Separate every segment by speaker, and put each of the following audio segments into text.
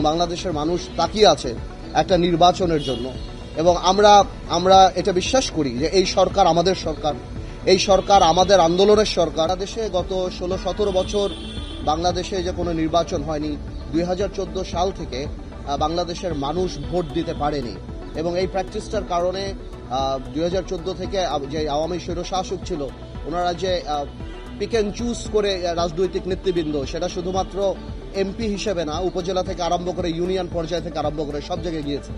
Speaker 1: বাংলাদেশের মানুষ তাকিয়ে আছে একটা নির্বাচনের জন্য এবং আমরা এটা বিশ্বাস করি যে এই সরকার আমাদের সরকার, এই সরকার আমাদের আন্দোলনের সরকার। বাংলাদেশে গত 16-17 বছর বাংলাদেশে যে কোনো নির্বাচন হয়নি। 2014 সাল থেকে বাংলাদেশের মানুষ ভোট দিতে পারেনি এবং এই প্র্যাকটিসটার কারণে 2014 থেকে যে আওয়ামী স্বৈরশাসক ছিল ওনারা যে পিক অ্যান্ড চুজ করে রাজনৈতিক নেতৃবৃন্দ, সেটা শুধুমাত্র এমপি হিসেবে না, উপজেলা থেকে আরম্ভ করে ইউনিয়ন পর্যায় থেকে আরম্ভ করে সব জায়গায় গিয়েছে।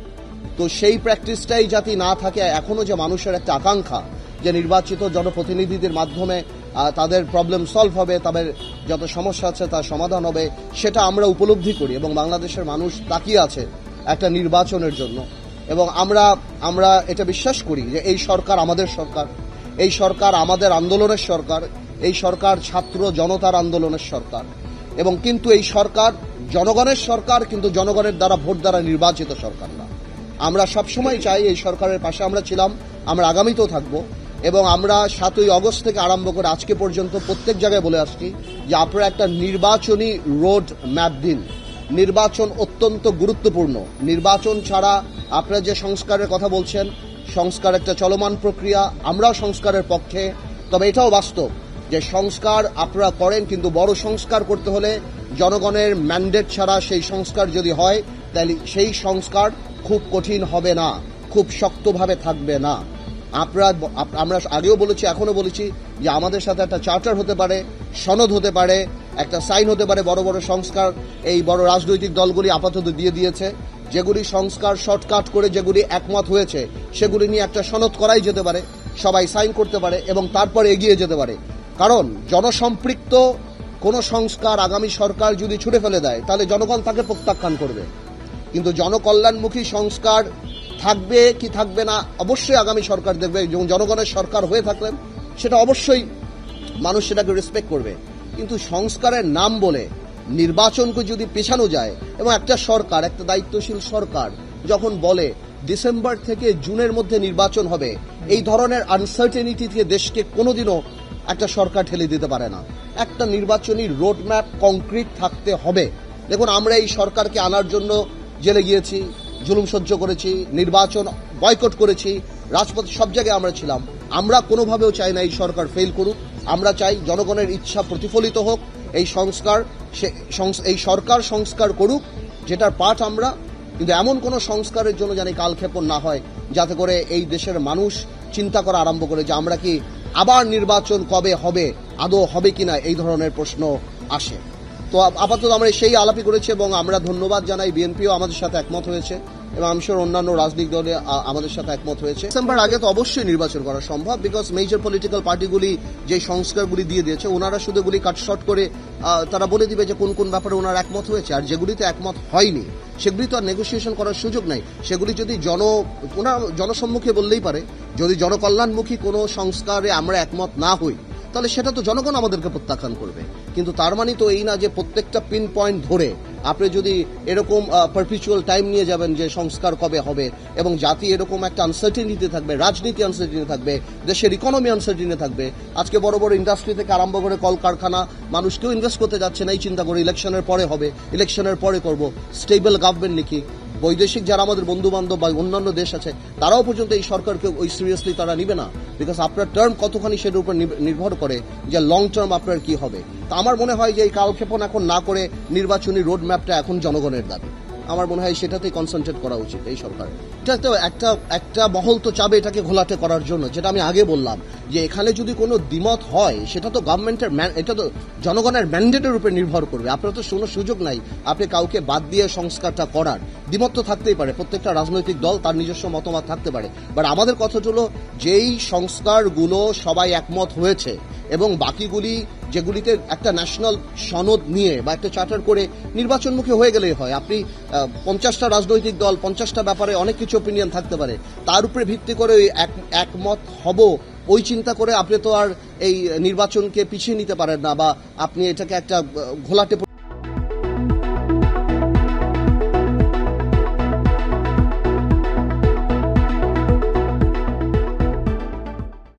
Speaker 1: তো সেই প্র্যাকটিসটাই যাতে না থাকে, এখনো যে মানুষের একটা আকাঙ্ক্ষা যে নির্বাচিত জনপ্রতিনিধিদের মাধ্যমে তাদের প্রবলেম সলভ হবে, তাদের যত সমস্যা আছে তার সমাধান হবে, সেটা আমরা উপলব্ধি করি এবং বাংলাদেশের মানুষ তাকিয়ে আছে একটা নির্বাচনের জন্য এবং আমরা এটা বিশ্বাস করি যে এই সরকার আমাদের সরকার, এই সরকার আমাদের আন্দোলনের সরকার, এই সরকার ছাত্র জনতার আন্দোলনের সরকার এবং কিন্তু এই সরকার জনগণের সরকার, কিন্তু জনগণের দ্বারা ভোট দ্বারা নির্বাচিত সরকার না। আমরা সবসময় চাই, এই সরকারের পাশে আমরা ছিলাম, আমরা আগামীতেও থাকব এবং আমরা 7ই আগস্ট থেকে আরম্ভ করে আজকে পর্যন্ত প্রত্যেক জায়গায় বলে আসছি যে আপনারা একটা নির্বাচনী রোড ম্যাপ দিন। নির্বাচন অত্যন্ত গুরুত্বপূর্ণ। নির্বাচন ছাড়া আপনারা যে সংস্কারের কথা বলছেন, সংস্কার একটা চলমান প্রক্রিয়া, আমরাও সংস্কারের পক্ষে। তবে এটাও বাস্তব যে সংস্কার আপনারা করেন, কিন্তু বড় সংস্কার করতে হলে জনগণের ম্যান্ডেট ছাড়া সেই সংস্কার যদি হয় তাহলে সেই সংস্কার খুব কঠিন হবে না, খুব শক্তভাবে থাকবে না। আমরা আগেও বলেছি, এখনো বলেছি যে আমাদের সাথে একটা চার্টার হতে পারে, সনদ হতে পারে, একটা সাইন হতে পারে। বড় বড় সংস্কার এই বড় রাজনৈতিক দলগুলি আপাতত দিয়ে দিয়েছে। যেগুলি সংস্কার শর্টকাট করে যেগুলি একমত হয়েছে সেগুলি নিয়ে একটা সনদ করাই যেতে পারে, সবাই সাইন করতে পারে এবং তারপরে এগিয়ে যেতে পারে। কারণ জনসম্পৃক্ত কোনো সংস্কার আগামী সরকার যদি ছুড়ে ফেলে দেয় তাহলে জনগণ তাকে প্রত্যাখ্যান করবে। কিন্তু জনকল্যাণমুখী সংস্কার থাকবে কি থাকবে না অবশ্যই আগামী সরকার দেখবে, এবং জনগণের সরকার হয়ে থাকলেন সেটা অবশ্যই মানুষ সেটাকে রেসপেক্ট করবে। কিন্তু সংস্কারের নাম বলে নির্বাচনকে যদি পেছানো যায় এবং একটা সরকার, একটা দায়িত্বশীল সরকার যখন বলে ডিসেম্বর থেকে জুনের মধ্যে নির্বাচন হবে, এই ধরনের আনসার্টেনিটি থেকে দেশকে কোনোদিনও একটা সরকার ঠেলে দিতে পারে না। একটা নির্বাচনী রোডম্যাপ কংক্রিট থাকতে হবে। দেখুন, আমরা এই সরকারকে আনার জন্য জেলে গিয়েছি, জুলুম সহ্য করেছি, নির্বাচন বয়কট করেছি, রাজপথে সব জায়গায় আমরা ছিলাম। আমরা কোনোভাবেও চাই না এই সরকার ফেল করুক। আমরা চাই জনগণের ইচ্ছা প্রতিফলিত হোক, এই সরকার সংস্কার করুক, যেটার পাঠ আমরা। কিন্তু এমন কোনো সংস্কারের জন্য যেন কালক্ষেপণ না হয়, যাতে করে এই দেশের মানুষ চিন্তা করা আরম্ভ করে যে আমরা কি আবার নির্বাচন কবে হবে, আদৌ হবে কিনা, এই ধরনের প্রশ্ন আসে। তো আপাতত আমরা সেই আলাপই করেছি এবং আমরা ধন্যবাদ জানাই, বিএনপিও আমাদের সাথে একমত হয়েছে এবং আমি শিওর অন্যান্য রাজনৈতিক দলে আমাদের সাথে একমত হয়েছে। ডিসেম্বর আগে তো অবশ্যই নির্বাচন করা সম্ভব, বিকজ মেজর পলিটিক্যাল পার্টিগুলি যে সংস্কারগুলি দিয়ে দিয়েছে, ওনারা শুধু এগুলি কাটশট করে তারা বলে দিবে যে কোন কোন ব্যাপারে ওনারা একমত হয়েছে। আর যেগুলিতে একমত হয়নি সেগুলি তো আর নেগোসিয়েশন করার সুযোগ নাই। সেগুলি যদি জনসম্মুখে বললেই পারে, যদি জনকল্যাণমুখী কোনো সংস্কারে আমরা একমত না হই তাহলে সেটা তো জনগণ আমাদেরকে প্রত্যাখ্যান করবে। কিন্তু তার মানে তো এই না যে প্রত্যেকটা পিন পয়েন্ট ধরে আপনি যদি এরকম পারপিচুয়াল টাইম নিয়ে যাবেন যে সংস্কার কবে হবে, এবং জাতি এরকম একটা আনসার্টেনিটি থাকবে, রাজনীতি আনসার্টেনিটি থাকবে, দেশের ইকোনমি আনসার্টেনিটি থাকবে। আজকে বড় বড় ইন্ডাস্ট্রি থেকে আরম্ভ করে কলকারখানা, মানুষ কেউ ইনভেস্ট করতে যাচ্ছে না, এই চিন্তা করে ইলেকশনের পরে হবে, ইলেকশনের পরে করব, স্টেবল গভর্নমেন্ট লিখি। বৈদেশিক যারা আমাদের বন্ধু বান্ধব বা অন্যান্য দেশ আছে তারাও পর্যন্ত এই সরকারকে ওই সিরিয়াসলি তারা নিবে না, বিকজ আপনার টার্ম কতখানি সেটার উপর নির্ভর করে যে লং টার্ম আপনার কি হবে। তা আমার মনে হয় যে এই কালক্ষেপণ এখন না করে নির্বাচনী রোড ম্যাপটা এখন জনগণের দাবি। আমার মনে হয় সেটাতেই কনসেন্ট্রেট করা উচিত এই সরকারের। এটা তো একটা মহল তো চাবে এটাকে ঘোলাটে করার জন্য, যেটা আমি আগে বললাম যে এখানে যদি কোনো দ্বিমত হয় সেটা তো গভর্নমেন্টের, এটা তো জনগণের ম্যান্ডেটের উপর নির্ভর করবে। আপনার তো কোনো সুযোগ নাই আপনি কাউকে বাদ দিয়ে সংস্কারটা করার। দ্বিমত তো থাকতেই পারে, প্রত্যেকটা রাজনৈতিক দল তার নিজস্ব মতামত থাকতে পারে, বাট আমাদের কথা হলো যেই সংস্কারগুলো সবাই একমত হয়েছে এবং বাকিগুলি যেগুলিতে একটা ন্যাশনাল সনদ নিয়ে বা একটা চার্টার করে নির্বাচনমুখী হয়ে গেলেই হয়। আপনি 50টা রাজনৈতিক দল 50টা ব্যাপারে অনেক কিছু অপিনিয়ন থাকতে পারে, তার উপরে ভিত্তি করে একমত হব ওই চিন্তা করে আপনি তো আর এই নির্বাচনকে পিছিয়ে নিতে পারেন না, বা আপনি এটাকে একটা ঘোলাটে